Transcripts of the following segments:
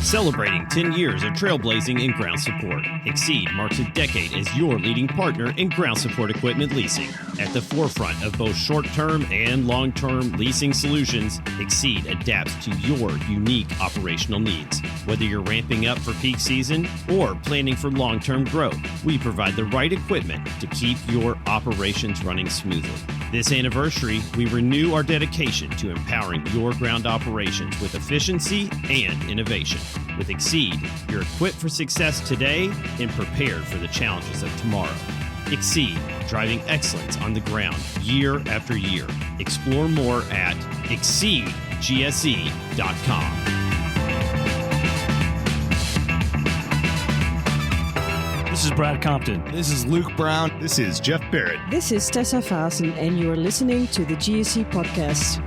Celebrating 10 years of trailblazing in ground support, Exceed marks a decade as your leading partner in ground support equipment leasing. At the forefront of both short-term and long-term leasing solutions, Exceed adapts to your unique operational needs. Whether you're ramping up for peak season or planning for long-term growth, we provide the right equipment to keep your operations running smoothly. This anniversary, we renew our dedication to empowering your ground operations with efficiency and innovation. With Exceed, you're equipped for success today and prepared for the challenges of tomorrow. Exceed, driving excellence on the ground year after year. Explore more at exceedgse.com. This is Brad Compton. This is Luke Brown. This is Jeff Barrett. This is Tessa Fasen, and you are listening to the GSE Podcast.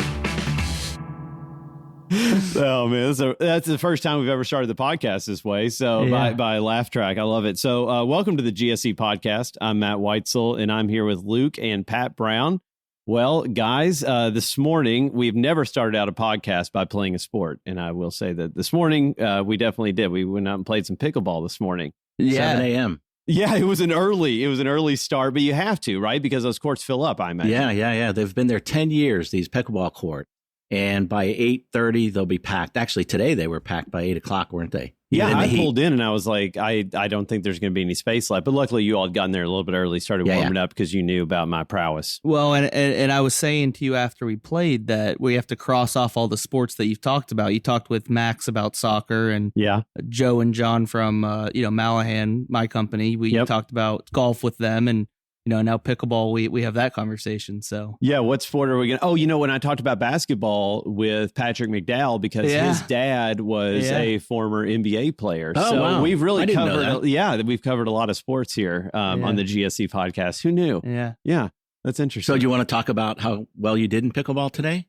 Oh, man, that's the first time we've ever started the podcast this way. So by laugh track, I love it. So welcome to the GSE Podcast. I'm Matt Weitzel, and I'm here with Luke and Pat Brown. Well, guys, this morning, we've never started out a podcast by playing a sport. And I will say that this morning, we definitely did. We went out and played some pickleball this morning. 7 a.m. Yeah, it was an early start, but you have to, right? Because those courts fill up, I imagine. Yeah. They've been there 10 years, these pickleball courts. And by 8:30, they'll be packed. Actually, today they were packed by 8 o'clock, weren't they? Yeah, I pulled in and I was like, I don't think there's going to be any space left. But luckily, you all had gotten there a little bit early, started warming up because you knew about my prowess. Well, and I was saying to you after we played that we have to cross off all the sports that you've talked about. You talked with Max about soccer, and Joe and John from Malaghan, my company. We talked about golf with them, and now pickleball, we have that conversation. So what sport are we going to? Oh, when I talked about basketball with Patrick McDowell, because his dad was a former NBA player. Oh, so wow. we've really covered, we've covered a lot of sports here on the GSE podcast. Who knew? Yeah. That's interesting. So do you want to talk about how well you did in pickleball today?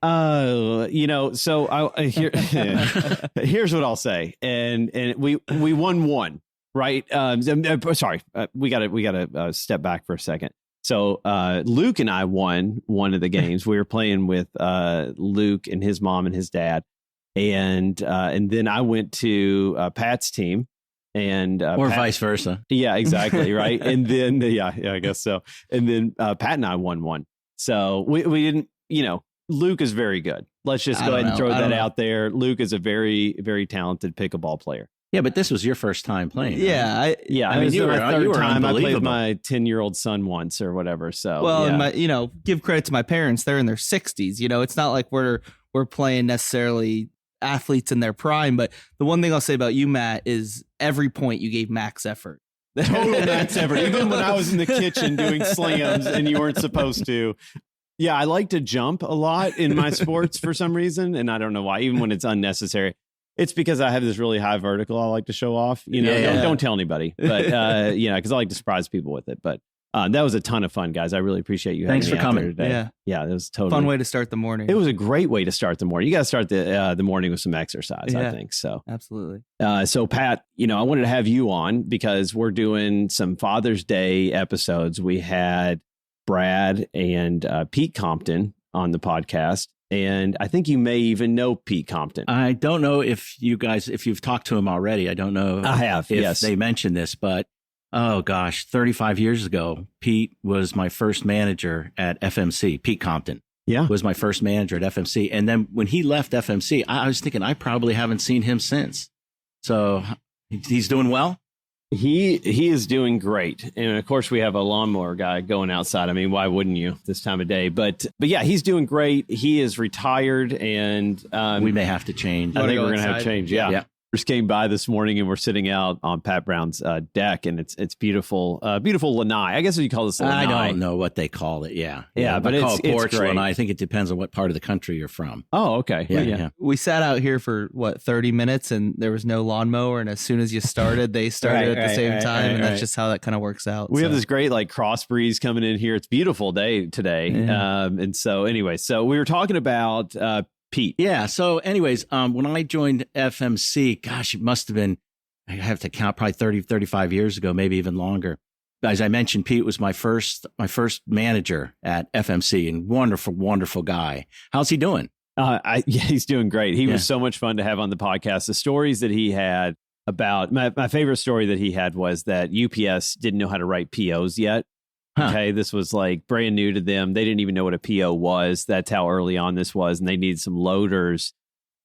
Here's what I'll say. And we won one. Right. Sorry. We gotta step back for a second. So Luke and I won one of the games. We were playing with Luke and his mom and his dad, and then I went to Pat's team, and or Pat, vice versa. Yeah, exactly. Right. And then I guess so. And then Pat and I won one. So we didn't. Luke is very good. Let's just go ahead and throw that out there. Luke is a very, very talented pickleball player. Yeah, but this was your first time playing. Yeah, right? I mean, you were my third time. I played with my 10-year-old son once or whatever. So and give credit to my parents. They're in their 60s. It's not like we're playing necessarily athletes in their prime. But the one thing I'll say about you, Matt, is every point you gave max effort. Total max effort. Even when I was in the kitchen doing slams and you weren't supposed to. Yeah, I like to jump a lot in my sports for some reason, and I don't know why. Even when it's unnecessary. It's because I have this really high vertical I like to show off. Don't tell anybody, but because I like to surprise people with it. But that was a ton of fun, guys. I really appreciate you. Thanks for coming today. Yeah, that was totally fun way to start the morning. It was a great way to start the morning. You got to start the morning with some exercise. I think so. Absolutely. So Pat, I wanted to have you on because we're doing some Father's Day episodes. We had Brad and Pete Compton on the podcast. And I think you may even know Pete Compton. I don't know if you've talked to him already. I don't know. I have, if they mentioned this, but 35 years ago, Pete was my first manager at FMC. Pete Compton was my first manager at FMC. And then when he left FMC, I was thinking I probably haven't seen him since. So he's doing well. He is doing great. And of course, we have a lawnmower guy going outside. I mean, why wouldn't you this time of day? But yeah, he's doing great. He is retired, and we may have to change. I think we're going to have to change. Yeah. Just came by this morning and we're sitting out on Pat Brown's deck, and it's beautiful, beautiful lanai. I guess what you call this lanai. I don't know what they call it. Yeah, but it's porch lanai. I think it depends on what part of the country you're from. Oh, okay. Yeah. We sat out here for 30 minutes, and there was no lawnmower. And as soon as you started, they started at the same time, and that's just how that kind of works out. We have this great cross breeze coming in here. It's a beautiful day today, and so anyway, so we were talking about Pete. Yeah. So anyways, when I joined FMC, gosh, it must have been, I have to count, probably 30, 35 years ago, maybe even longer. As I mentioned, Pete was my first manager at FMC, and wonderful, wonderful guy. How's he doing? Yeah, he's doing great. He was so much fun to have on the podcast. The stories that he had about my favorite story that he had was that UPS didn't know how to write POs yet. Okay, this was like brand new to them. They didn't even know what a PO was. That's how early on this was, and they needed some loaders.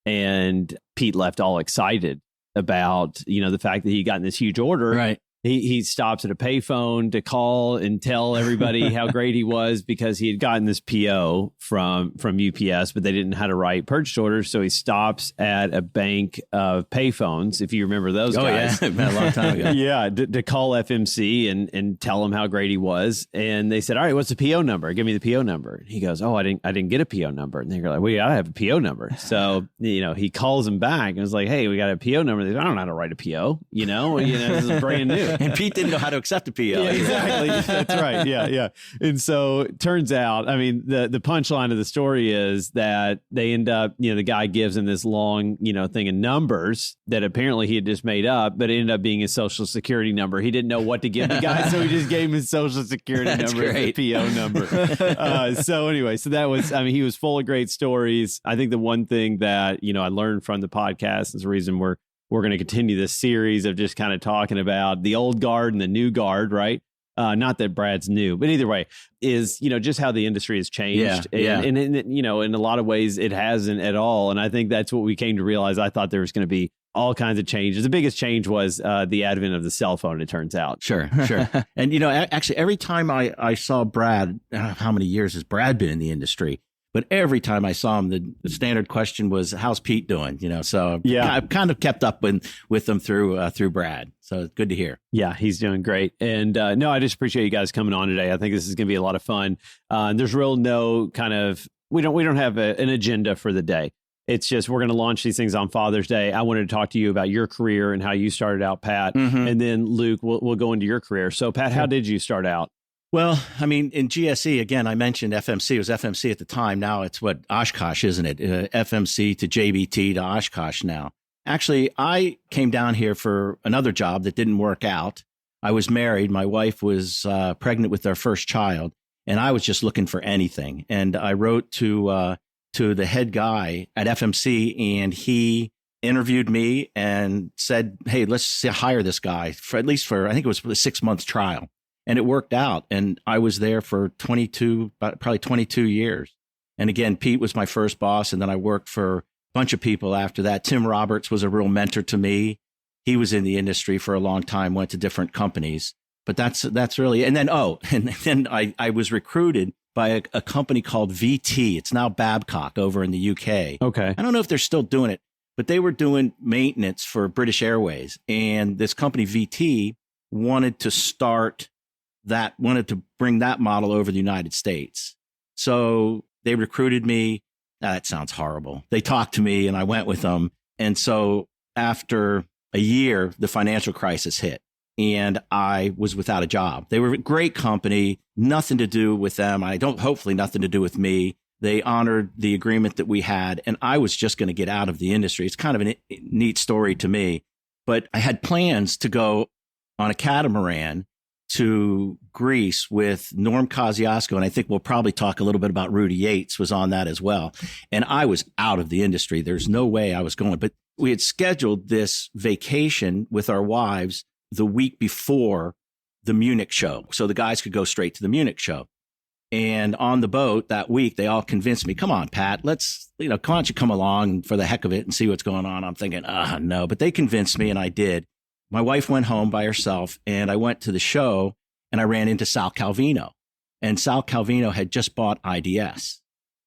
And Pete left all excited about, the fact that he'd gotten this huge order. Right. He stops at a payphone to call and tell everybody how great he was because he had gotten this PO from UPS, but they didn't know how to write purchase orders. So he stops at a bank of payphones, if you remember those guys. Yeah, a long time ago. Yeah, to call FMC and tell him how great he was. And they said, all right, what's the PO number? Give me the PO number. And he goes, oh, I didn't get a PO number. And they're like, well, yeah, I have a PO number. So, he calls him back and was like, hey, we got a PO number. They said, I don't know how to write a PO. This is brand new. And Pete didn't know how to accept a PO. Yeah, exactly. That's right. Yeah. And so it turns out, the punchline of the story is that they end up, the guy gives him this long, thing of numbers that apparently he had just made up, but it ended up being his social security number. He didn't know what to give the guy, so he just gave him his social security number as the PO number. So anyway, so that was, he was full of great stories. I think the one thing that, I learned from the podcast is the reason we're going to continue this series of just kind of talking about the old guard and the new guard, right? Not that Brad's new, but either way is, just how the industry has changed. And in a lot of ways it hasn't at all. And I think that's what we came to realize. I thought there was going to be all kinds of changes. The biggest change was the advent of the cell phone, it turns out. Sure. And, actually every time I saw Brad, how many years has Brad been in the industry? But every time I saw him, the standard question was, "How's Pete doing?" So I've kind of kept up with them through Brad. So it's good to hear. Yeah, he's doing great. And no, I just appreciate you guys coming on today. I think this is going to be a lot of fun. There's no kind of we don't have an agenda for the day. It's just we're going to launch these things on Father's Day. I wanted to talk to you about your career and how you started out, Pat, and then Luke, we'll go into your career. So, Pat, how did you start out? Well, in GSE, again, I mentioned FMC. It was FMC at the time. Now it's what, Oshkosh, isn't it? FMC to JBT to Oshkosh now. Actually, I came down here for another job that didn't work out. I was married. My wife was pregnant with our first child, and I was just looking for anything. And I wrote to the head guy at FMC, and he interviewed me and said, hey, let's hire this guy for at least I think it was a 6-month trial. And it worked out. And I was there for probably 22 years. And again, Pete was my first boss. And then I worked for a bunch of people after that. Tim Roberts was a real mentor to me. He was in the industry for a long time, went to different companies. But that's really, and then I was recruited by a company called VT. It's now Babcock over in the UK. Okay. I don't know if they're still doing it, but they were doing maintenance for British Airways. And this company VT wanted to bring that model over the United States. So they recruited me. That sounds horrible. They talked to me and I went with them. And so after a year, the financial crisis hit and I was without a job. They were a great company, nothing to do with them. Hopefully nothing to do with me. They honored the agreement that we had and I was just going to get out of the industry. It's kind of a neat story to me, but I had plans to go on a catamaran to Greece with Norm Kosciuszko, and I think we'll probably talk a little bit about Rudy Yates was on that as well. And I was out of the industry. There's no way I was going, but we had scheduled this vacation with our wives the week before the Munich show. So the guys could go straight to the Munich show. And on the boat that week, they all convinced me, come on, Pat, why don't you come along for the heck of it and see what's going on? I'm thinking, no, but they convinced me and I did. My wife went home by herself and I went to the show and I ran into Sal Calvino, and Sal Calvino had just bought IDS.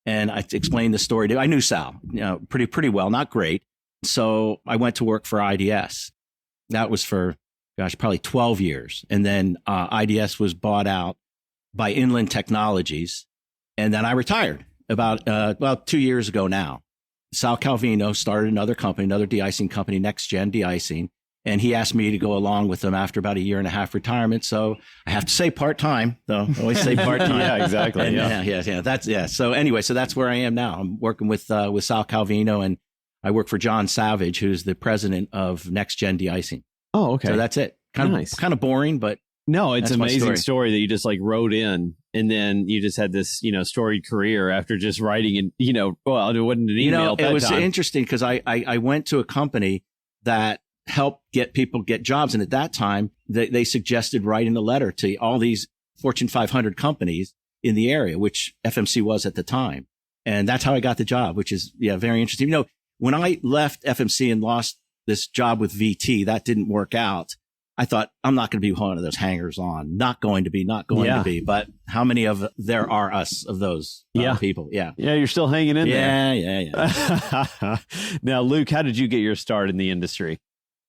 And I explained the story to, I knew Sal, pretty well, not great. So I went to work for IDS. That was for, probably 12 years. And then IDS was bought out by Inland Technologies. And then I retired about 2 years ago now. Sal Calvino started another company, another de-icing company, Next Gen Deicing. And he asked me to go along with him after about a year and a half retirement. So I have to say part-time, though. I always say part-time. Yeah, exactly. And, yeah. So anyway, so that's where I am now. I'm working with Sal Calvino, and I work for John Savage, who's the president of Next Gen Deicing. Oh, okay. So that's it. Kind of boring, but no, it's an amazing story that you just wrote in And then you just had this, storied career after just writing and, well, it wasn't an email. It was interesting because I went to a company that helped get jobs. And at that time, they suggested writing a letter to all these Fortune 500 companies in the area, which FMC was at the time. And that's how I got the job, which is, very interesting. When I left FMC and lost this job with VT, that didn't work out. I thought, I'm not going to be one of those hangers on, not going to be. But how many of there are us of those people? Yeah. Yeah. You're still hanging in there. Yeah. Now, Luke, how did you get your start in the industry?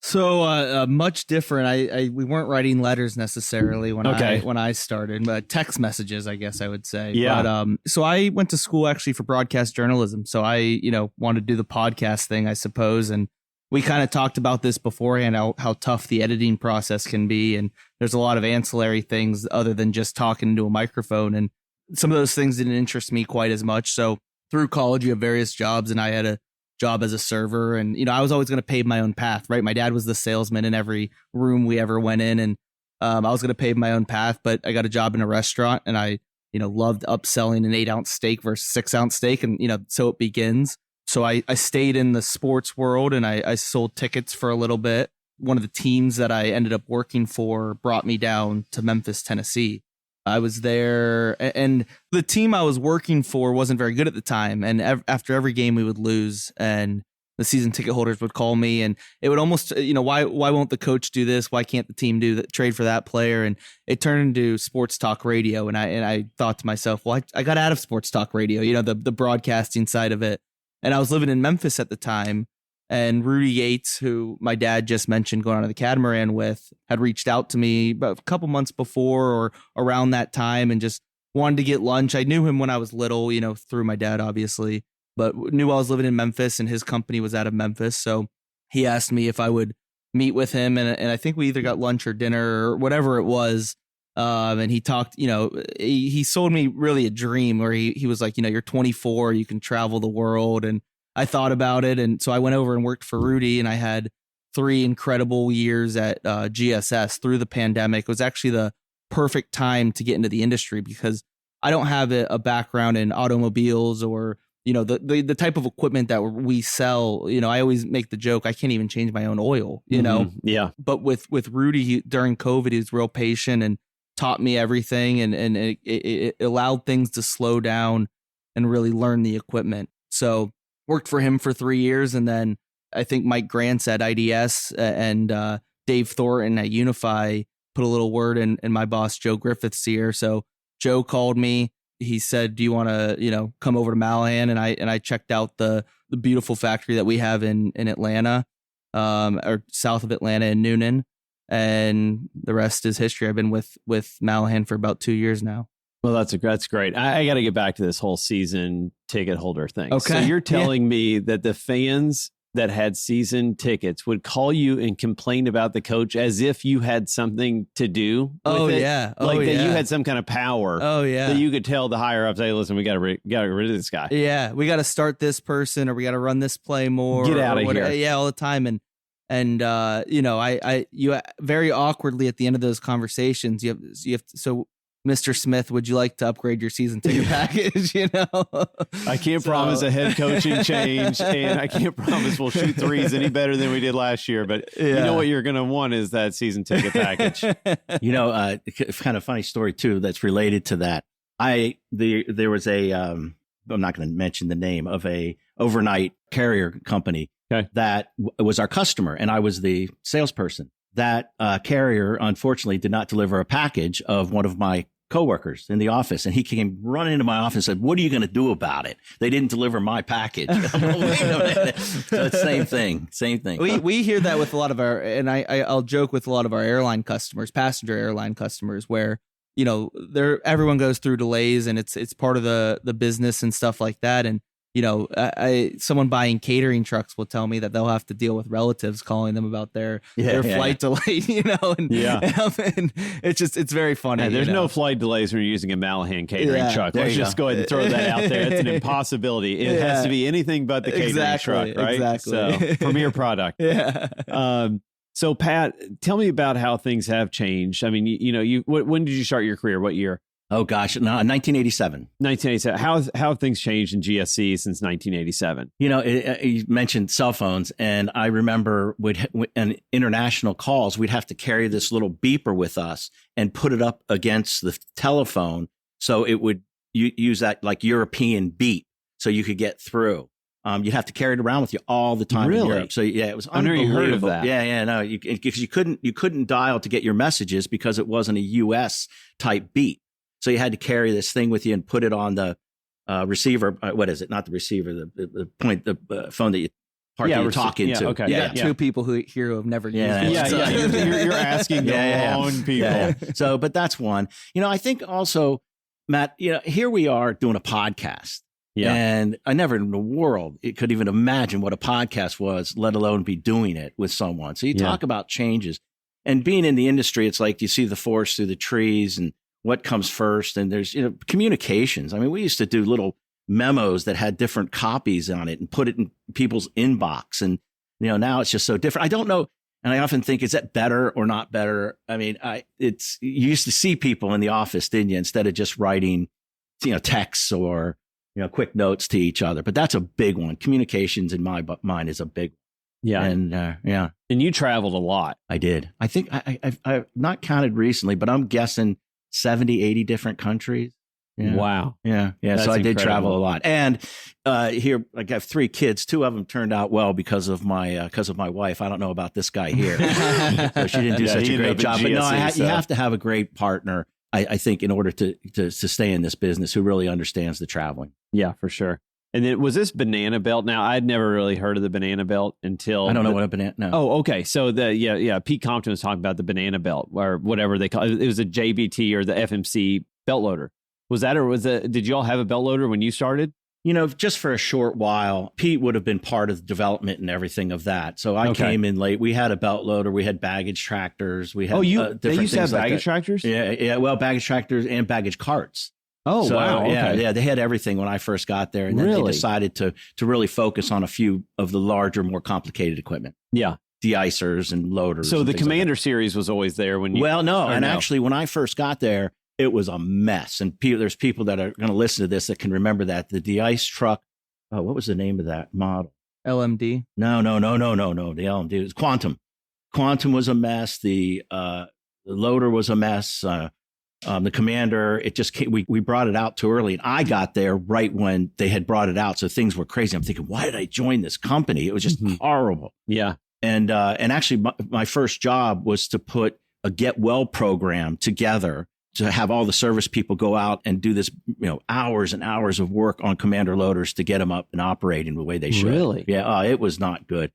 So much different. We weren't writing letters necessarily when I started, but text messages, I guess I would say. Yeah. But, so I went to school actually for broadcast journalism. So I, wanted to do the podcast thing, I suppose. And we kind of talked about this beforehand, how tough the editing process can be. And there's a lot of ancillary things other than just talking into a microphone. And some of those things didn't interest me quite as much. So through college, you have various jobs, and I had a job as a server. And, I was always going to pave my own path, right? My dad was the salesman in every room we ever went in. And I was going to pave my own path, but I got a job in a restaurant, and I, loved upselling an 8-ounce steak versus 6-ounce steak. And, so it begins. So I stayed in the sports world, and I sold tickets for a little bit. One of the teams that I ended up working for brought me down to Memphis, Tennessee. I was there, and the team I was working for wasn't very good at the time. And after every game we would lose, and the season ticket holders would call me, and it would almost, why won't the coach do this? Why can't the team trade for that player? And it turned into sports talk radio. And I thought to myself, well, I got out of sports talk radio, the broadcasting side of it. And I was living in Memphis at the time, and Rudy Yates, who my dad just mentioned going on the catamaran with, had reached out to me about a couple months before or around that time and just wanted to get lunch. I knew him when I was little, through my dad, obviously, but knew I was living in Memphis and his company was out of Memphis. So he asked me if I would meet with him. And I think we either got lunch or dinner or whatever it was. And he talked, he sold me really a dream where he was like, you're 24, you can travel the world. And I thought about it. And so I went over and worked for Rudy, and I had 3 incredible years at GSS through the pandemic. It was actually the perfect time to get into the industry because I don't have a background in automobiles or, the type of equipment that we sell. I always make the joke, I can't even change my own oil, Yeah. But with Rudy, during COVID, he was real patient and taught me everything, and it allowed things to slow down and really learn the equipment. So worked for him for 3 years. And then I think Mike Grantz at IDS and Dave Thornton at Unify put a little word in my boss, Joe Griffith's ear. So Joe called me. He said, do you want to, come over to Malaghan? And I checked out the beautiful factory that we have in Atlanta, or south of Atlanta in Noonan. And the rest is history. I've been with Malaghan for about 2 years now. Well, that's great. I got to get back to this whole season ticket holder thing. Okay. So you're telling me that the fans that had season tickets would call you and complain about the coach as if you had something to do with it? Yeah. That you had some kind of power. Oh, yeah. That you could tell the higher ups, hey, listen, we got to get rid of this guy. Yeah. We got to start this person, or we got to run this play more. Get out of here. Yeah, all the time. And you very awkwardly at the end of those conversations, you have to, so Mr. Smith, would you like to upgrade your season ticket package? I can't promise a head coaching change, and I can't promise we'll shoot threes any better than we did last year. But you know what you're going to want is that season ticket package. Kind of funny story too that's related to that. There was a I'm not going to mention the name of a overnight carrier company that was our customer, and I was the salesperson. That carrier, unfortunately, did not deliver a package of one of my coworkers in the office. And he came running into my office and said, what are you going to do about it? They didn't deliver my package. Wait a minute. So it's same thing. We hear that with a lot of our, and I'll joke with a lot of our airline customers, passenger airline customers, where, everyone goes through delays, and it's part of the business and stuff like that. And, someone buying catering trucks will tell me that they'll have to deal with relatives calling them about their flight delay, and it's very funny. There's no flight delays when you're using a Malaghan catering truck. Let's just go ahead and throw that out there. It's an impossibility. It has to be anything but the catering truck, right? Exactly. So premier product. Yeah. So Pat, tell me about how things have changed. I mean, when did you start your career? What year? Oh gosh, no, 1987. 1987. How have things changed in GSE since 1987? You mentioned cell phones, and I remember in international calls, we'd have to carry this little beeper with us and put it up against the telephone so it would use that like European beep so you could get through. You'd have to carry it around with you all the time in Europe. So yeah, it was unbelievable. I never heard of that. Yeah, no, because you couldn't dial to get your messages because it wasn't a US type beep. So you had to carry this thing with you and put it on the receiver. What is it? Not the receiver. The phone that you're talking to. Okay. You got two people here who have never used it. You're asking the wrong people. Yeah. So, but that's one. I think also, Matt. Here we are doing a podcast. Yeah. And I never in the world could even imagine what a podcast was, let alone be doing it with someone. So you talk about changes, and being in the industry, it's like you see the forest through the trees and what comes first. And there's, communications. I mean, we used to do little memos that had different copies on it and put it in people's inbox. And, now it's just so different. I don't know. And I often think, is that better or not better? I mean, you used to see people in the office, didn't you? Instead of just writing, texts or, quick notes to each other. But that's a big one. Communications in my mind is a big one. Yeah. And And you traveled a lot. I did. I think I've not counted recently, but I'm guessing 70, 80 different countries. Yeah. Wow. Yeah. That's so I did incredible. travel a lot. And here I have 3 kids. 2 of them turned out well because of my wife. I don't know about this guy here. So she didn't do such a great job. But no, you have to have a great partner, I think, in order to stay in this business who really understands the traveling. Yeah, for sure. And then was this banana belt? Now, I'd never really heard of the banana belt until... I don't know what a banana... No. Oh, okay. So, Pete Compton was talking about the banana belt or whatever they call it. It was a JBT or the FMC belt loader. Was that, or did you all have a belt loader when you started? Just for a short while, Pete would have been part of the development and everything of that. So I came in late. We had a belt loader. We had baggage tractors. We had they used to have baggage tractors? Yeah. Well, baggage tractors and baggage carts. Oh, so, wow. Okay. Yeah. They had everything when I first got there. And then they decided to really focus on a few of the larger, more complicated equipment. Yeah. De-icers and loaders. So the Commander series was always there when you... Well, no. And actually, when I first got there, it was a mess. And there's people that are going to listen to this that can remember that. The de-ice truck, what was the name of that model? LMD? No. The LMD. It was Quantum. Quantum was a mess. The loader was a mess. The Commander, it just came, we brought it out too early. And I got there right when they had brought it out. So things were crazy. I'm thinking, why did I join this company? It was just horrible. Yeah. And actually, my first job was to put a get well program together to have all the service people go out and do this, hours and hours of work on Commander loaders to get them up and operating the way they should. Really? Yeah. It was not good.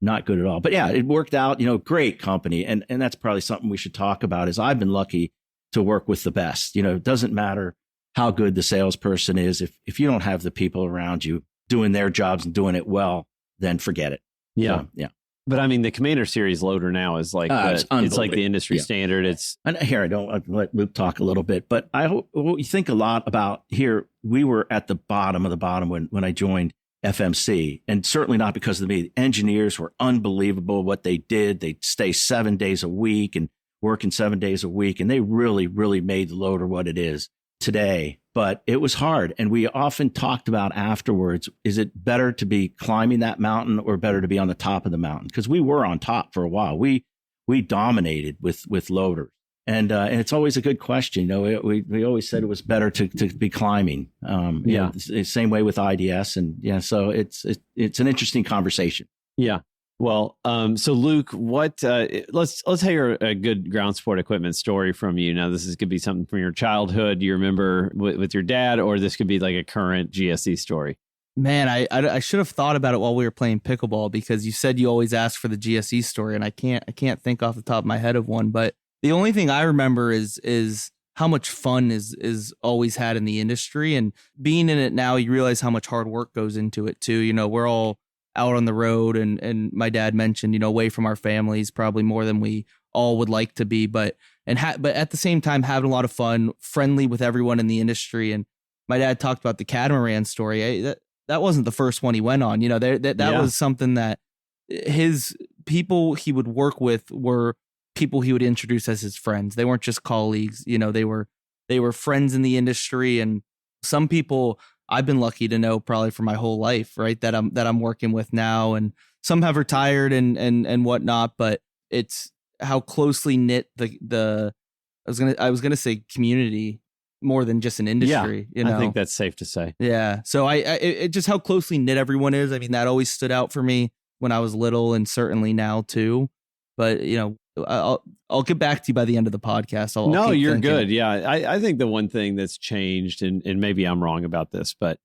Not good at all. But yeah, it worked out, great company. And that's probably something we should talk about is I've been lucky to work with the best. It doesn't matter how good the salesperson is. If you don't have the people around you doing their jobs and doing it well, then forget it. Yeah. So, yeah. But I mean, the Commander series loader now is like, it's like the industry standard. And here, I don't let Luke talk a little bit, but you think a lot about here. We were at the bottom of the bottom when I joined FMC, and certainly not because of me. The engineers were unbelievable what they did. They'd stay 7 days a week and working 7 days a week. And they really, really made the loader what it is today. But it was hard. And we often talked about afterwards, is it better to be climbing that mountain or better to be on the top of the mountain? Because we were on top for a while. We dominated with loaders. And it's always a good question. We always said it was better to be climbing. Same way with IDS. And so it's an interesting conversation. Yeah. Well, so Luke, let's hear a good ground support equipment story from you. Now, could be something from your childhood you remember with your dad, or this could be like a current GSE story. Man, I should have thought about it while we were playing pickleball, because you said you always ask for the GSE story, and I can't think off the top of my head of one. But the only thing I remember is how much fun is always had in the industry, and being in it now, you realize how much hard work goes into it too. We're all out on the road, and my dad mentioned, away from our families probably more than we all would like to be, but at the same time having a lot of fun, friendly with everyone in the industry. And my dad talked about the catamaran story. That wasn't the first one he went on. That was something that his people he would work with were people he would introduce as his friends. They weren't just colleagues. They were they were friends in the industry. And some people I've been lucky to know probably for my whole life, right? That I'm working with now, and some have retired and whatnot, but it's how closely knit the I was gonna say community more than just an industry. Yeah, I think that's safe to say. Yeah. So it just how closely knit everyone is. I mean, that always stood out for me when I was little, and certainly now too. But I'll get back to you by the end of the podcast. No, you're thinking. Good. Yeah, I think the one thing that's changed, and maybe I'm wrong about this, but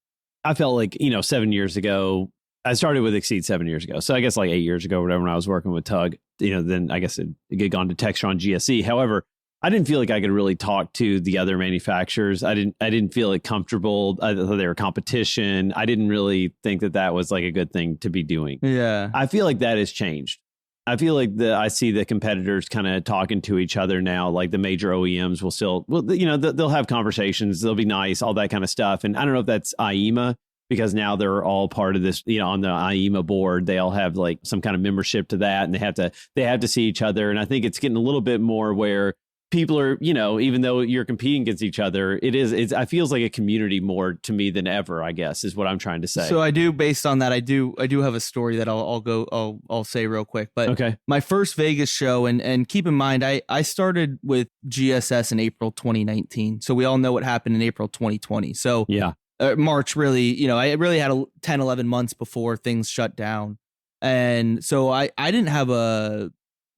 I felt like 7 years ago, I started with Exceed 7 years ago. So I guess like 8 years ago, or whatever, when I was working with Tug, then I guess it had gone to Textron GSE. However, I didn't feel like I could really talk to the other manufacturers. I didn't feel like comfortable. I thought they were competition. I didn't really think that was like a good thing to be doing. Yeah. I feel like that has changed. I feel like I see the competitors kind of talking to each other now. Like the major OEMs will still, they'll have conversations. They'll be nice, all that kind of stuff. And I don't know if that's IEMA, because now they're all part of this, on the IEMA board. They all have like some kind of membership to that, and they have to see each other. And I think it's getting a little bit more where people are, even though you're competing against each other, it feels like a community more to me than ever, I guess, is what I'm trying to say. So based on that, I do have a story that I'll say real quick. But okay. My first Vegas show, and keep in mind, I started with GSS in April 2019. So we all know what happened in April 2020. So yeah. March really, I really had 10, 11 months before things shut down. And so I didn't have a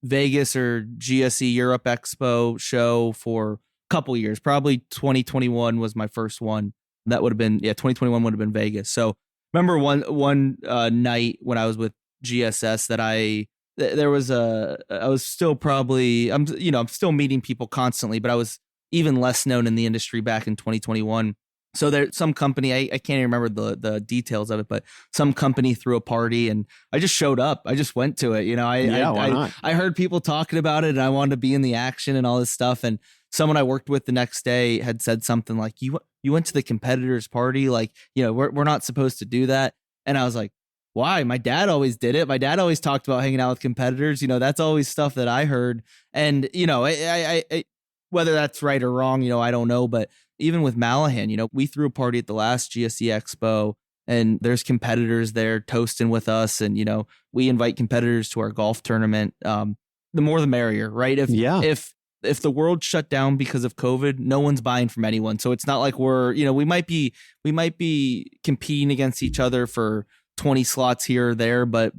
Vegas or GSE Europe Expo show for a couple years. Probably 2021 was my first one. That would have been 2021 would have been Vegas. So remember one night when I was with GSS that I was still probably I'm still meeting people constantly, but I was even less known in the industry back in 2021. So there's some company, I can't even remember the details of it, but some company threw a party and I just showed up. I just went to it. Why not? I heard people talking about it and I wanted to be in the action and all this stuff. And someone I worked with the next day had said something like, you went to the competitor's party? Like, we're not supposed to do that. And I was like, why? My dad always did it. My dad always talked about hanging out with competitors. That's always stuff that I heard. And, I whether that's right or wrong, I don't know. But even with Malaghan, we threw a party at the last GSE Expo, and there's competitors there toasting with us. And, we invite competitors to our golf tournament. The more the merrier, right? If the world shut down because of COVID, no one's buying from anyone. So it's not like we might be competing against each other for 20 slots here or there, but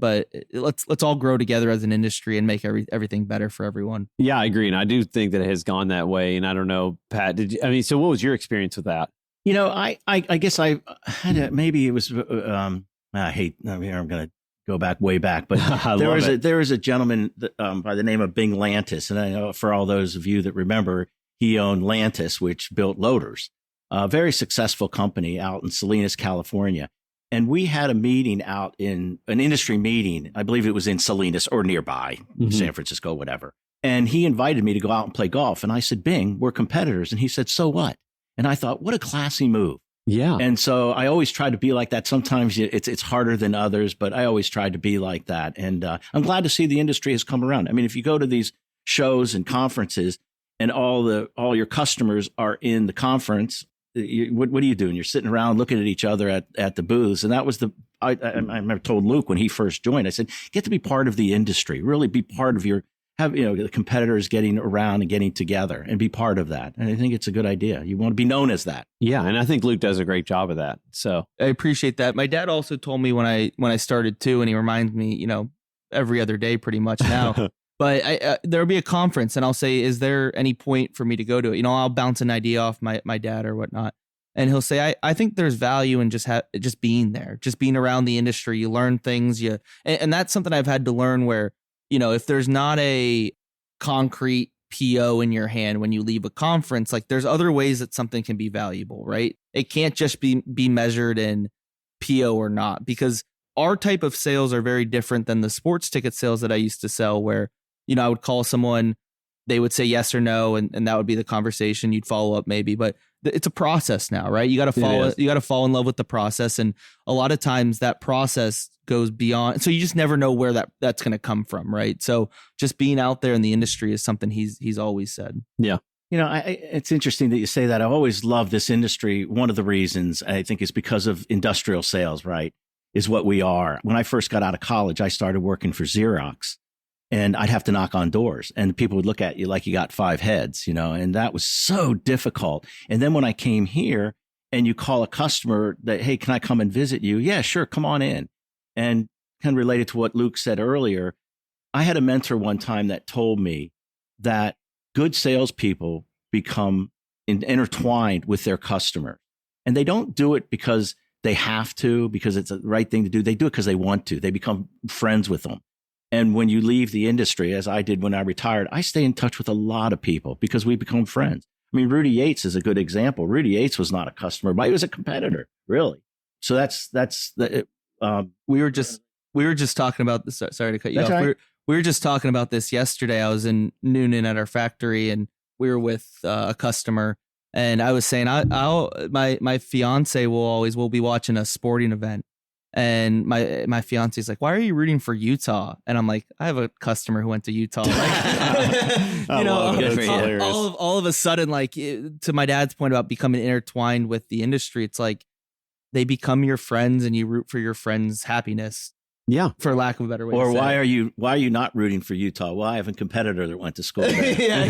let's all grow together as an industry and make everything better for everyone. Yeah, I agree. And I do think that it has gone that way. And I don't know, Pat, so what was your experience with that? I guess I had maybe it was, I'm going to go way back, but there was a gentleman by the name of Bing Lantis. And I know for all those of you that remember, he owned Lantis, which built loaders, a very successful company out in Salinas, California. And we had a meeting out in an industry meeting. I believe it was in Salinas or nearby, San Francisco, whatever. And he invited me to go out and play golf. And I said, Bing, we're competitors. And he said, so what? And I thought, what a classy move. Yeah. And so I always try to be like that. Sometimes it's harder than others, but I always tried to be like that. And I'm glad to see the industry has come around. I mean, if you go to these shows and conferences and all your customers are in the conference, what are you doing? You're sitting around looking at each other at the booths. And that was I remember told Luke when he first joined, I said, get to be part of the industry, really be part of the competitors getting around and getting together and be part of that. And I think it's a good idea. You want to be known as that. Yeah. And I think Luke does a great job of that. So I appreciate that. My dad also told me when I started too, and he reminds me, every other day pretty much now. But there'll be a conference and I'll say, is there any point for me to go to it? I'll bounce an idea off my dad or whatnot. And he'll say, I think there's value in just being there, just being around the industry. You learn things. And that's something I've had to learn where, if there's not a concrete PO in your hand when you leave a conference, like there's other ways that something can be valuable, right? It can't just be measured in PO or not, because our type of sales are very different than the sports ticket sales that I used to sell, where I would call someone, they would say yes or no, and that would be the conversation. You'd follow up maybe, but it's a process now, right? You got to fall in love with the process, and a lot of times that process goes beyond. So you just never know where that's going to come from, right? So just being out there in the industry is something he's always said. Yeah. It's interesting that you say that. I always love this industry. One of the reasons I think is because of industrial sales, right, is what we are. When I first got out of college, I started working for Xerox, and I'd have to knock on doors, and people would look at you like you got 5 heads, and that was so difficult. And then when I came here and you call a customer that, hey, can I come and visit you? Yeah, sure. Come on in. And kind of related to what Luke said earlier, I had a mentor one time that told me that good salespeople become intertwined with their customer. And they don't do it because they have to, because it's the right thing to do. They do it because they want to. They become friends with them. And when you leave the industry, as I did when I retired, I stay in touch with a lot of people because we become friends. I mean, Rudy Yates is a good example. Rudy Yates was not a customer, but he was a competitor, really. So that's we were just talking about this. Sorry to cut you off. Right. We were just talking about this yesterday. I was in Noonan at our factory, and we were with a customer, and I was saying, my fiance will be watching a sporting event, and my fiance's like, "Why are you rooting for Utah?" And I'm like, "I have a customer who went to Utah." All of a sudden, like, to my dad's point about becoming intertwined with the industry, it's like they become your friends, and you root for your friends' happiness. Yeah, for lack of a better way. Or to say why are you not rooting for Utah? Well, I have a competitor that went to school there. Yeah,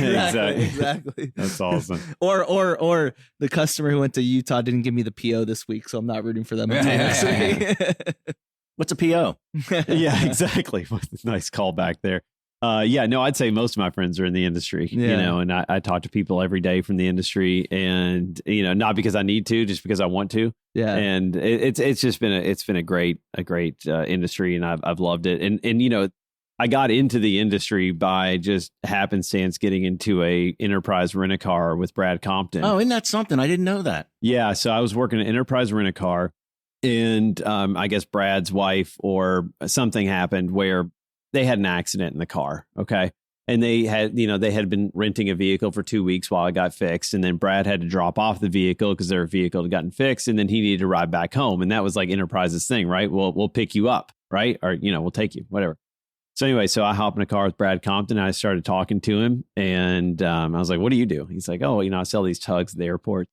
exactly. That's awesome. Or the customer who went to Utah didn't give me the PO this week, so I'm not rooting for them. What's a PO? Yeah, exactly. Nice callback there. I'd say most of my friends are in the industry, and I talk to people every day from the industry, and, not because I need to, just because I want to. Yeah. And it's just been a great industry, and I've loved it. And, I got into the industry by just happenstance getting into a Enterprise Rent-A-Car with Brad Compton. Oh, isn't that something? I didn't know that. Yeah. So I was working at Enterprise Rent-A-Car, and I guess Brad's wife or something happened where they had an accident in the car. Okay. And they had been renting a vehicle for 2 weeks while it got fixed. And then Brad had to drop off the vehicle because their vehicle had gotten fixed. And then he needed to ride back home. And that was like Enterprise's thing, right? We'll pick you up, right? Or, we'll take you, whatever. So anyway, so I hop in a car with Brad Compton, and I started talking to him, and I was like, "What do you do?" He's like, "Oh, I sell these tugs at the airport."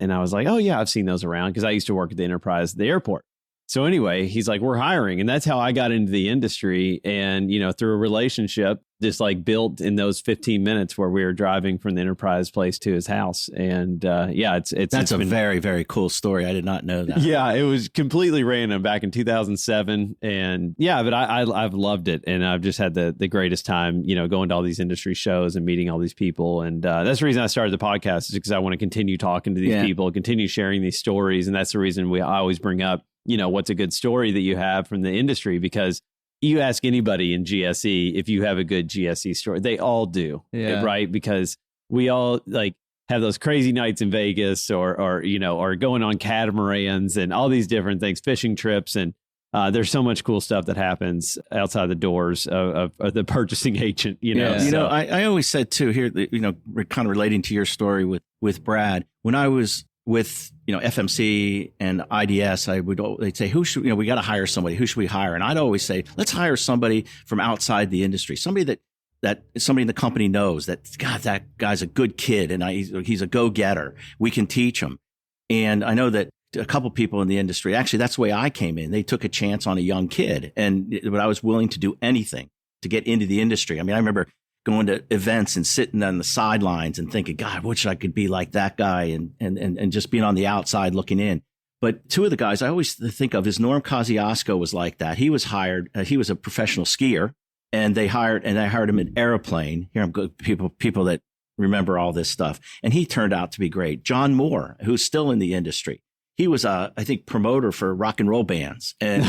And I was like, "Oh yeah, I've seen those around," because I used to work at the Enterprise at the airport. So anyway, he's like, "We're hiring." And that's how I got into the industry. And, through a relationship just like built in those 15 minutes where we were driving from the Enterprise place to his house. And that's a very, very cool story. I did not know that. Yeah, it was completely random back in 2007. And but I've loved it. And I've just had the greatest time, going to all these industry shows and meeting all these people. And that's the reason I started the podcast, is because I want to continue talking to these people, continue sharing these stories. And that's the reason I always bring up, what's a good story that you have from the industry, because you ask anybody in GSE if you have a good GSE story, they all do, right? Because we all have those crazy nights in Vegas or going on catamarans and all these different things, fishing trips. And there's so much cool stuff that happens outside the doors of the purchasing agent, I always said too here, kind of relating to your story with Brad, when I was with, FMC and IDS, they'd say, who should, we got to hire somebody. Who should we hire? And I'd always say, let's hire somebody from outside the industry, somebody that somebody in the company knows that, God, that guy's a good kid and he's a go-getter. We can teach him. And I know that a couple people in the industry, actually, that's the way I came in. They took a chance on a young kid, but I was willing to do anything to get into the industry. I mean, I remember going to events and sitting on the sidelines and thinking, God, wish I could be like that guy, and just being on the outside looking in. But two of the guys I always think of is Norm Kosciuszko was like that. He was hired. He was a professional skier, and I hired him in Airplane. Here I'm good people that remember all this stuff. And he turned out to be great. John Moore, who's still in the industry. He was I think promoter for rock and roll bands. And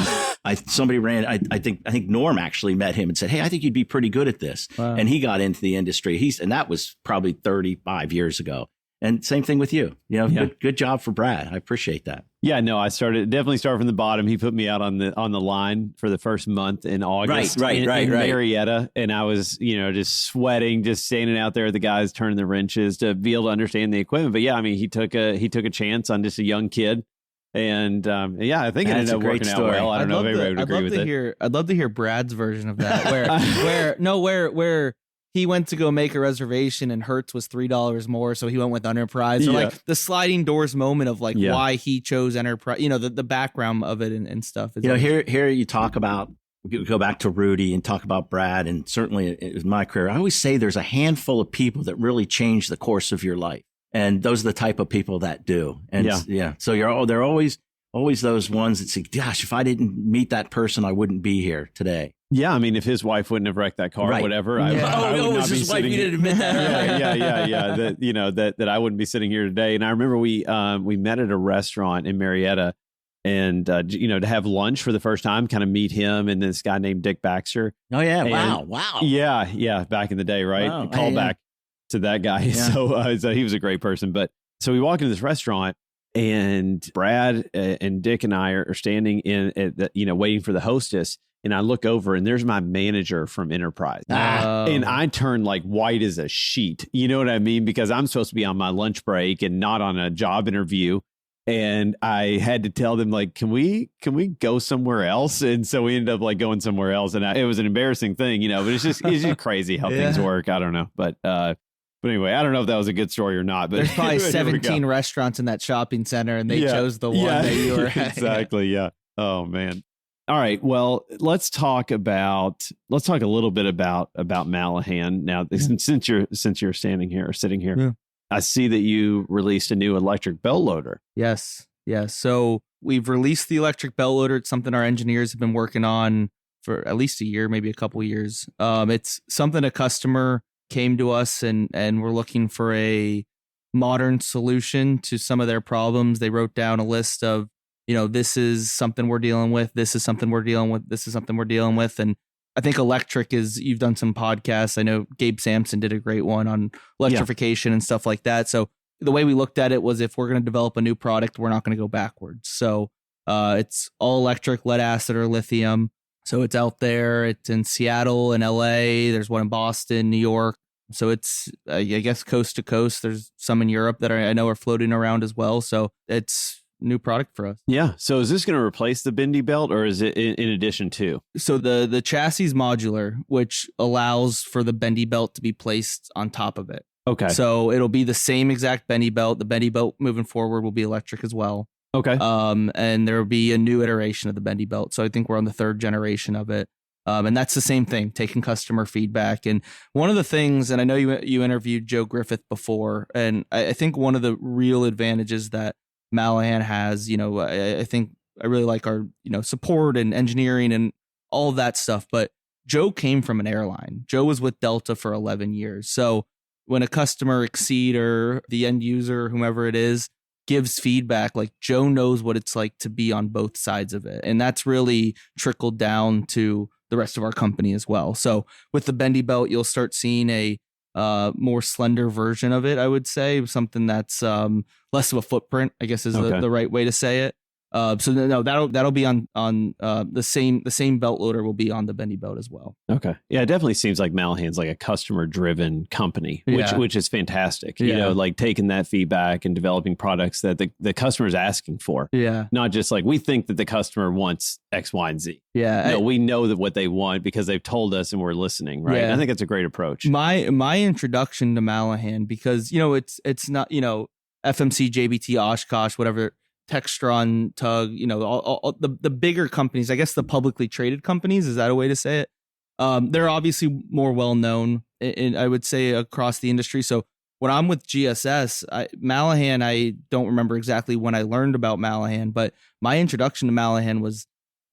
I think Norm actually met him and said, "Hey, I think you'd be pretty good at this." Wow. And he got into the industry. And that was probably 35 years ago. And same thing with you. Good job for Brad. I appreciate that. Yeah, no, I definitely started from the bottom. He put me out on the line for the first month in August, right, in Marietta, and I was, just sweating, just standing out there, the guys turning the wrenches to be able to understand the equipment. But yeah, I mean, he took a chance on just a young kid, and I think it ended up working out well. I don't know if everybody would agree with it. I'd love to hear Brad's version of that, where he went to go make a reservation and Hertz was $3 more, so he went with Enterprise. Or like the sliding doors moment of like why he chose Enterprise, the background of it and stuff. Here you talk about, go back to Rudy and talk about Brad, and certainly in my career, I always say there's a handful of people that really change the course of your life. And those are the type of people that do. And so they're always those ones that say, gosh, if I didn't meet that person, I wouldn't be here today. Yeah, I mean, if his wife wouldn't have wrecked that car or whatever, I would it was his wife. You didn't admit that. That I wouldn't be sitting here today. And I remember we met at a restaurant in Marietta, and to have lunch for the first time, kind of meet him and this guy named Dick Baxter. Oh yeah, and, wow. Yeah, back in the day, right? Wow. Call back to that guy. Yeah. So he was a great person. But so we walk into this restaurant. And Brad and Dick and I are standing waiting for the hostess. And I look over and there's my manager from Enterprise. And I turn like white as a sheet. You know what I mean? Because I'm supposed to be on my lunch break and not on a job interview. And I had to tell them, like, can we go somewhere else? And so we ended up like going somewhere else. And it was an embarrassing thing, but it's just crazy how things work. I don't know. But anyway, I don't know if that was a good story or not. But there's probably 17 restaurants in that shopping center, and they chose the one that you were at. Exactly. Yeah. Oh man. All right. Well, let's talk a little bit about Malaghan now. Since you're standing here or sitting here, I see that you released a new electric belt loader. Yes. So we've released the electric belt loader. It's something our engineers have been working on for at least a year, maybe a couple of years. It's something a customer came to us and we're looking for a modern solution to some of their problems. They wrote down a list of, this is something we're dealing with. This is something we're dealing with. This is something we're dealing with. And I think electric you've done some podcasts. I know Gabe Sampson did a great one on electrification and stuff like that. So the way we looked at it was, if we're going to develop a new product, we're not going to go backwards. So it's all electric, lead acid or lithium. So it's out there. It's in Seattle and LA. There's one in Boston, New York. So it's, I guess, coast to coast. There's some in Europe that I know are floating around as well. So it's a new product for us. Yeah. So is this going to replace the bendy belt, or is it in addition to? So the chassis is modular, which allows for the bendy belt to be placed on top of it. Okay. So it'll be the same exact bendy belt. The bendy belt moving forward will be electric as well. Okay. And there will be a new iteration of the bendy belt. So I think we're on the 3rd generation of it. And that's the same thing, taking customer feedback. And one of the things, and I know you interviewed Joe Griffith before, and I think one of the real advantages that Malaghan has, I think I really like our, support and engineering and all of that stuff. But Joe came from an airline. Joe was with Delta for 11 years. So when a customer, Exceed, or the end user, whomever it is, gives feedback, like, Joe knows what it's like to be on both sides of it. And that's really trickled down to the rest of our company as well. So with the bendy belt, you'll start seeing a more slender version of it, I would say, something that's less of a footprint, I guess is the right way to say it. So no, that'll be on the same belt loader will be on the bendy belt as well. Okay. Yeah, it definitely seems like Malaghan's like a customer driven company, which is fantastic. Yeah. Like taking that feedback and developing products that the customer's asking for. Yeah. Not just like, we think that the customer wants X, Y, and Z. Yeah. No, we know that what they want because they've told us and we're listening, right? Yeah. I think it's a great approach. My introduction to Malaghan, because it's not, FMC, JBT, Oshkosh, whatever, Textron, Tug, all the bigger companies, I guess the publicly traded companies, is that a way to say it? They're obviously more well known, I would say, across the industry. So when I'm with GSS, Malaghan, I don't remember exactly when I learned about Malaghan, but my introduction to Malaghan was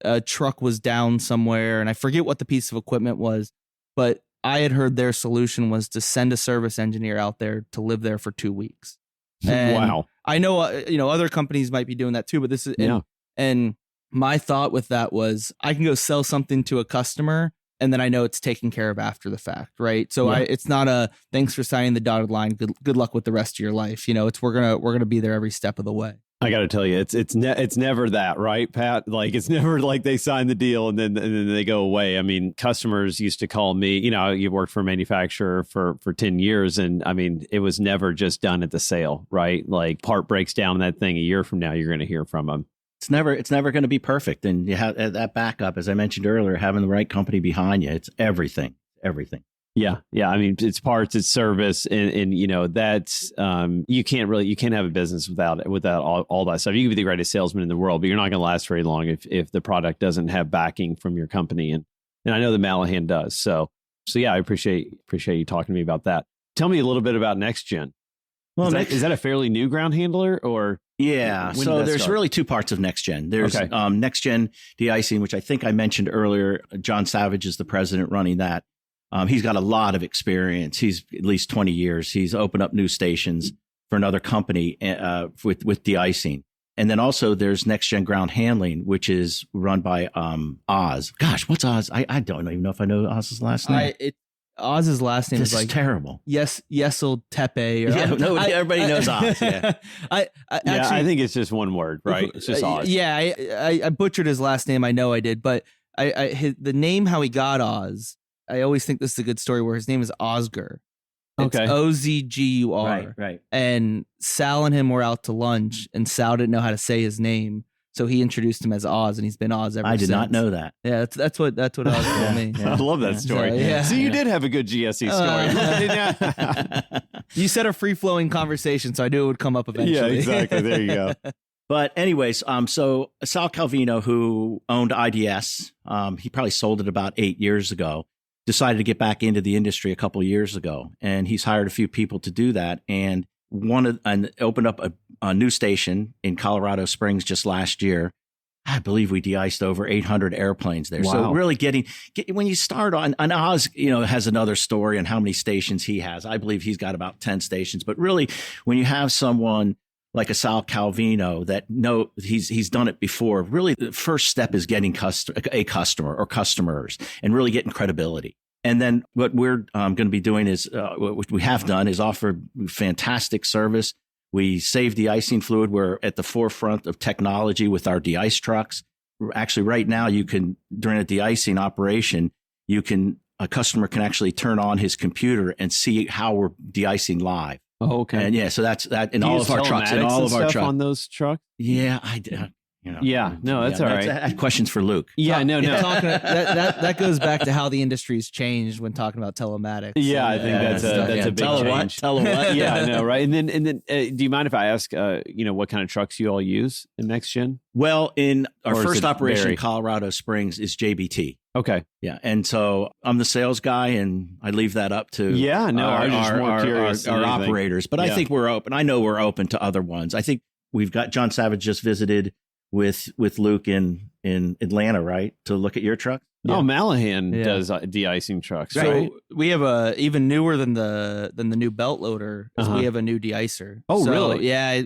a truck was down somewhere, and I forget what the piece of equipment was, but I had heard their solution was to send a service engineer out there to live there for 2 weeks. And wow. I know, other companies might be doing that too, but this is, and my thought with that was, I can go sell something to a customer and then I know it's taken care of after the fact. Right. So it's not a thanks for signing the dotted line. Good luck with the rest of your life. It's, we're going to be there every step of the way. I got to tell you, it's never that, right, Pat? Like, it's never like they sign the deal and then they go away. I mean, customers used to call me, you've worked for a manufacturer for 10 years. And I mean, it was never just done at the sale, right? Like, part breaks down that thing a year from now, you're going to hear from them. It's never going to be perfect. And you have that backup, as I mentioned earlier, having the right company behind you. It's everything. Yeah. I mean, it's parts, it's service, and that's you can't have a business without all that stuff. You can be the greatest salesman in the world, but you're not going to last very long if the product doesn't have backing from your company. And I know that Malaghan does. So yeah, I appreciate you talking to me about that. Tell me a little bit about Next Gen. Well, is that a fairly new ground handler or? Yeah. So there's really two parts of Next Gen. There's Next Gen Deicing, which I think I mentioned earlier. John Savage is the president running that. He's got a lot of experience. He's at least 20 years. He's opened up new stations for another company with de-icing. And then also there's Next Gen Ground Handling, which is run by Oz. Gosh, what's Oz? I don't even know if I know Oz's last name. Oz's last name is like terrible. Yesel Tepe. Everybody knows Oz. Yeah. I think it's just one word, right? It's just Oz. Yeah, I butchered his last name. I know I did, but the name how he got Oz. I always think this is a good story where his name is Osgur. It's Ozgur. Right. And Sal and him were out to lunch, and Sal didn't know how to say his name. So he introduced him as Oz, and he's been Oz ever since. I did not know that. Yeah, that's what Oz told me. Yeah. I love that story. So you did have a good GSE story. You said a free-flowing conversation, so I knew it would come up eventually. Yeah, exactly. There you go. But anyways, so Sal Calvino, who owned IDS, he probably sold it about 8 years ago, decided to get back into the industry a couple of years ago. And he's hired a few people to do that. And opened up a new station in Colorado Springs just last year. I believe we de-iced over 800 airplanes there. Wow. So really when you start on Oz, has another story on how many stations he has. I believe he's got about 10 stations. But really, when you have someone like a Sal Calvino that he's done it before, really the first step is getting a customer or customers and really getting credibility. And then what we're going to be doing is what we have done is offer fantastic service. We save de-icing fluid. We're at the forefront of technology with our de-ice trucks. Actually, right now, during a de-icing operation, a customer can actually turn on his computer and see how we're de-icing live. Oh, okay. And so that's that in all of our trucks. In all of our trucks on those trucks. Yeah, I did. Yeah, no, that's all right. I had questions for Luke. Yeah, no. That goes back to how the industry's changed when talking about telematics. Yeah, I think that's a big change. Tell them what. Yeah, I know, right? And then, do you mind if I ask, what kind of trucks you all use in Next Gen? Well, in our first operation in Colorado Springs is JBT. Okay. Yeah, and so I'm the sales guy, and I leave that up to our operators. But I think we're open. I know we're open to other ones. I think we've got John Savage just visited with Luke in Atlanta, right? To look at your truck. Yeah. Oh, Malaghan does de-icing trucks, right? So we have even newer than the new belt loader. We have a new de-icer. Oh, really? Yeah,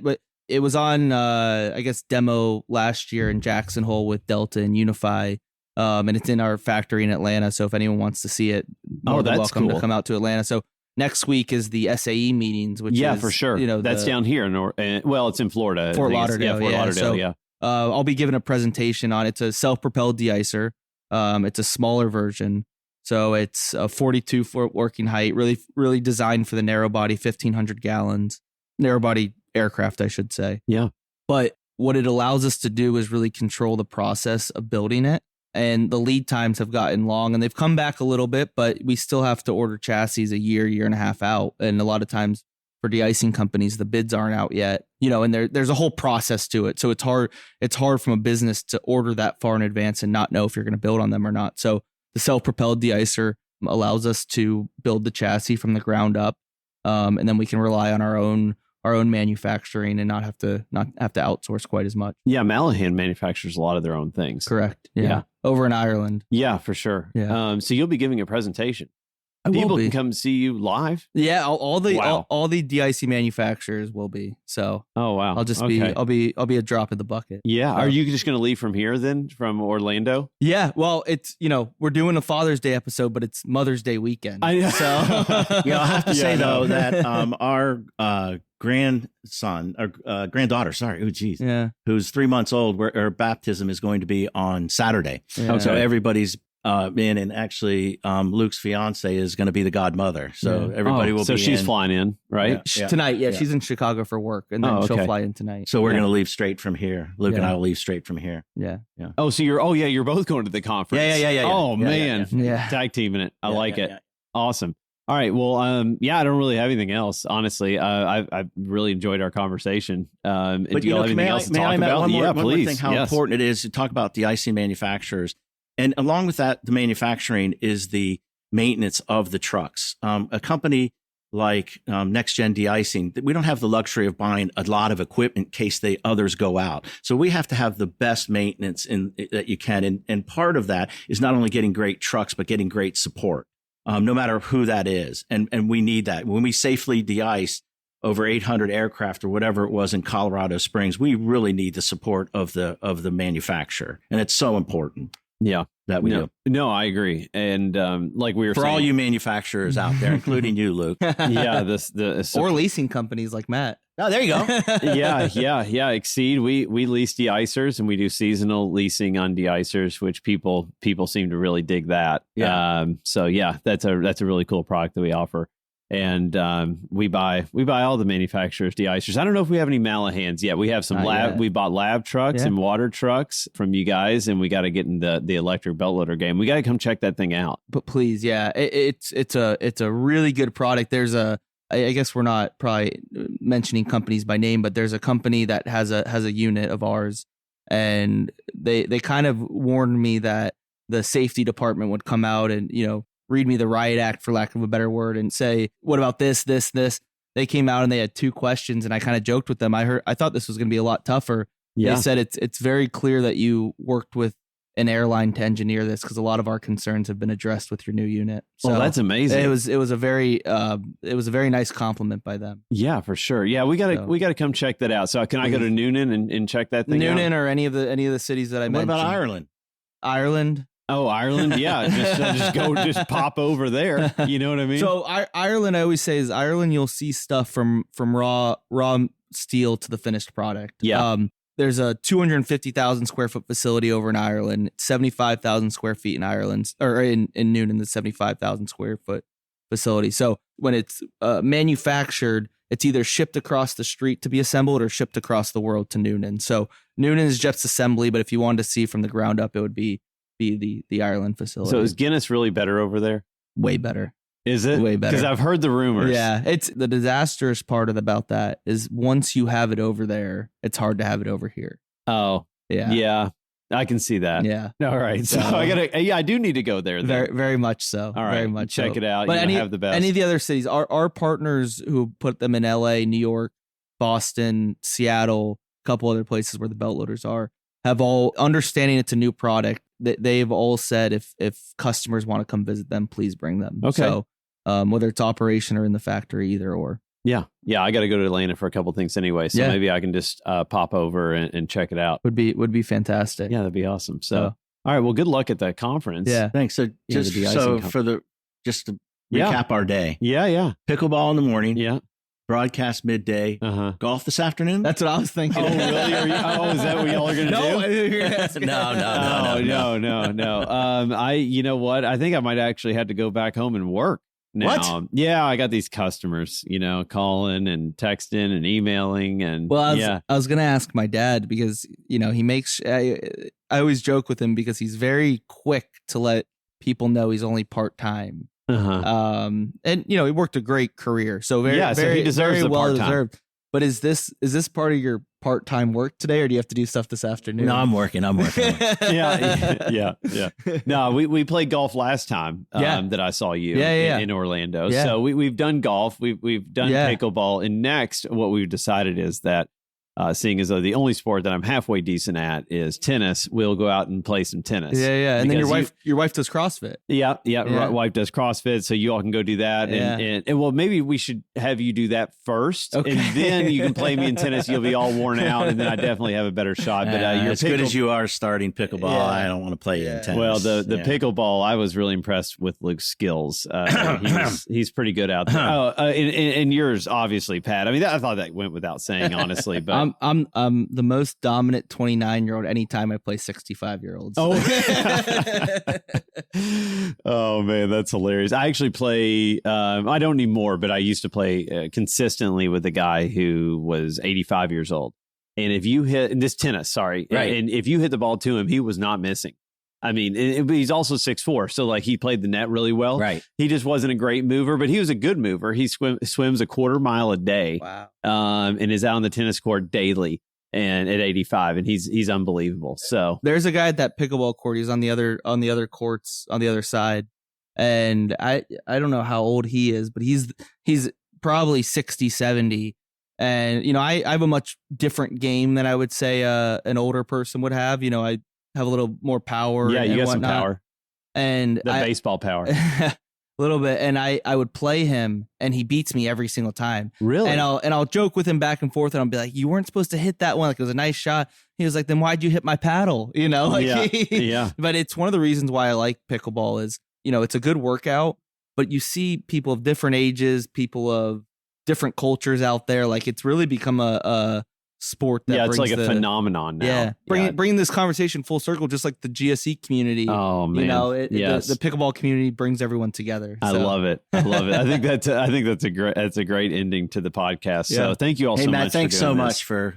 it was on I guess demo last year in Jackson Hole with Delta and Unify, and it's in our factory in Atlanta. So if anyone wants to see it, that's welcome to come out to Atlanta. So next week is the SAE meetings, which is for sure. That's down here. It's in Florida, Fort Lauderdale. Fort Lauderdale. I'll be giving a presentation on it. It's a self-propelled de-icer. It's a smaller version. So it's a 42-foot working height, really, really designed for the narrow body, 1,500 gallons, narrow body aircraft, I should say. Yeah. But what it allows us to do is really control the process of building it. And the lead times have gotten long, and they've come back a little bit, but we still have to order chassis a year and a half out. And a lot of times for de-icing companies, the bids aren't out yet, and there's a whole process to it. So it's hard from a business to order that far in advance and not know if you're going to build on them or not. So the self-propelled de-icer allows us to build the chassis from the ground up. And then we can rely on our own manufacturing and not have to outsource quite as much. Yeah. Malaghan manufactures a lot of their own things. Correct. Yeah. Over in Ireland. Yeah, for sure. Yeah. So you'll be giving a presentation. People can come see you live. Yeah, all the de-icing manufacturers will be. So, oh wow, I'll just be a drop in the bucket. Yeah, are you just going to leave from here then, from Orlando? Yeah, well, it's we're doing a Father's Day episode, but it's Mother's Day weekend. So I'll have to say though that our grandson or granddaughter, who's 3 months old, her baptism is going to be on Saturday. Yeah. So everybody's in, and actually Luke's fiance is going to be the godmother, so everybody will be. So she's flying in, right? Tonight. She's in Chicago for work, and then she'll fly in tonight. So we're going to leave straight from here. Luke and I will leave straight from here. Yeah. Oh, so you're both going to the conference. Yeah. Oh man, yeah. Tag teaming it. I like it. Awesome. All right. Well, I don't really have anything else, honestly. I've really enjoyed our conversation. But do you have anything else to talk about? One more please. thing, how important it is to talk about the icing manufacturers. And along with that, the manufacturing is the maintenance of the trucks. A company like Next Gen Deicing, we don't have the luxury of buying a lot of equipment in case others go out. So we have to have the best maintenance that you can. And part of that is not only getting great trucks, but getting great support, no matter who that is. And we need that. When we safely de-ice over 800 aircraft or whatever it was in Colorado Springs, we really need the support of the manufacturer. And it's so important. Yeah. That we do. No, I agree. And like we were saying, all you manufacturers out there, including you, Luke. Or leasing companies like Matt. Oh, there you go. yeah. Exceed. We lease de-icers, and we do seasonal leasing on de-icers, which people seem to really dig that. Yeah. That's a really cool product that we offer. And we buy all the manufacturers' de-icers. I don't know if we have any Malaghans yet. We have some lab. We bought lab trucks and water trucks from you guys, and we got to get in the electric belt loader game. We got to come check that thing out. But please, it's a really good product. There's I guess we're not probably mentioning companies by name, but there's a company that has a unit of ours, and they kind of warned me that the safety department would come out and read me the riot act, for lack of a better word, and say, what about this? They came out and they had 2 questions, and I kind of joked with them. I thought this was going to be a lot tougher. Yeah. They said it's very clear that you worked with an airline to engineer this, because a lot of our concerns have been addressed with your new unit. So that's amazing. It was a very nice compliment by them. Yeah, for sure. Yeah, we gotta come check that out. So can I go to Noonan and check that thing out? Noonan or any of the cities that I mentioned. What about Ireland? Ireland. Oh, Ireland, yeah. Just pop over there. You know what I mean? So Ireland, I always say, is Ireland. You'll see stuff from raw steel to the finished product. Yeah. There's a 250,000 square foot facility over in Ireland, 75,000 square feet in Ireland, or in Noonan, the 75,000 square foot facility. So when it's manufactured, it's either shipped across the street to be assembled or shipped across the world to Noonan. So Noonan is just assembly, but if you wanted to see from the ground up, it would be the Ireland facility. So is Guinness really better over there? Way better. Is it? Way better. Because I've heard the rumors. Yeah. It's the disastrous part about that is once you have it over there, it's hard to have it over here. Oh, yeah. Yeah. I can see that. Yeah. All right. So I do need to go there. Very, very much so. All right. Very much check it out. But have the best. Any of the other cities, our partners who put them in LA, New York, Boston, Seattle, a couple other places where the belt loaders are, have all understanding it's a new product. They've all said if customers want to come visit them, please bring them. Okay. So whether it's operation or in the factory, either or. Yeah. I got to go to Atlanta for a couple things anyway, so maybe I can just pop over and check it out. Would be fantastic. Yeah, that'd be awesome. So, all right. Well, good luck at the conference. Yeah. Thanks. So just to recap our day. Yeah. Pickleball in the morning. Yeah. Broadcast midday. Golf this afternoon. That's what I was thinking. Oh, really? Is that what y'all are going to do? No. You know what? I think I might actually have to go back home and work now. What? Yeah, I got these customers, calling and texting and emailing and I was going to ask my dad because, he makes, I always joke with him because he's very quick to let people know he's only part-time. And he worked a great career, so he deserves very well part-time. Deserved. But is this part of your part-time work today, or do you have to do stuff this afternoon? No, I'm working. Yeah. No, we played golf last time that I saw you in Orlando. Yeah. So we've done golf, we've done pickleball, and next what we've decided is that seeing as though the only sport that I'm halfway decent at is tennis, we'll go out and play some tennis. Yeah. And then your wife does CrossFit. Yeah. Wife does CrossFit, so you all can go do that. And well, maybe we should have you do that first, and then you can play me in tennis. You'll be all worn out, and then I definitely have a better shot. But you're as good as you are starting pickleball. I don't want to play you in tennis. Well, the pickleball, I was really impressed with Luke's skills. He's pretty good out there. And yours, obviously, Pat. I mean, I thought that went without saying, honestly, but. I'm the most dominant 29-year-old anytime I play 65-year-olds. Oh. Oh man, that's hilarious. I actually play I don't anymore, but I used to play consistently with a guy who was 85 years old. And if you hit this tennis, right, and if you hit the ball to him, he was not missing. I mean, he's also 6'4", so like he played the net really well. Right. He just wasn't a great mover, but he was a good mover. He swims a quarter mile a day. Wow. And is out on the tennis court daily and at 85, and he's unbelievable. So there's a guy at that pickleball court. He's on the other courts on the other side, and I don't know how old he is, but he's probably 60, 70. And, I have a much different game than I would say an older person would have. I have a little more power. Yeah, you got whatnot. some power. And baseball power. A little bit. And I would play him, and he beats me every single time. Really? And I'll joke with him back and forth, and I'll be like, you weren't supposed to hit that one. Like, it was a nice shot. He was like, then why'd you hit my paddle? Yeah. But it's one of the reasons why I like pickleball is, it's a good workout, but you see people of different ages, people of different cultures out there. Like, it's really become a sport that it's like a phenomenon now. Bringing this conversation full circle, just like the GSE community. Oh man, the pickleball community brings everyone together. I love it. I think that's a great ending to the podcast. Yeah. So thank you all so Matt, much. Thanks so much for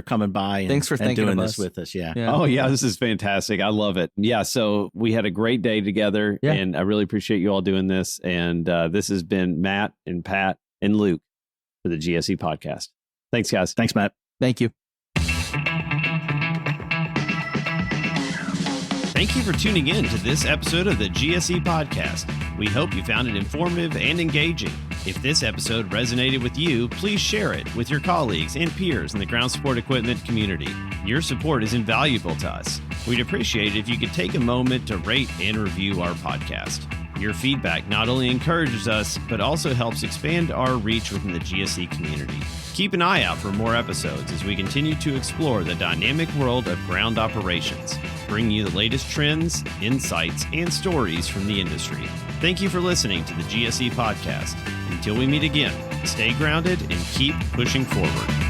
coming by. And, thanks for doing this with us. Yeah. Oh yeah, this is fantastic. I love it. Yeah. So we had a great day together, and I really appreciate you all doing this. And this has been Matt and Pat and Luke for the GSE Podcast. Thanks, guys. Thanks, Matt. Thank you. Thank you for tuning in to this episode of the GSE Podcast. We hope you found it informative and engaging. If this episode resonated with you, please share it with your colleagues and peers in the ground support equipment community. Your support is invaluable to us. We'd appreciate it if you could take a moment to rate and review our podcast. Your feedback not only encourages us, but also helps expand our reach within the GSE community. Keep an eye out for more episodes as we continue to explore the dynamic world of ground operations, bringing you the latest trends, insights, and stories from the industry. Thank you for listening to the GSE Podcast. Until we meet again, stay grounded and keep pushing forward.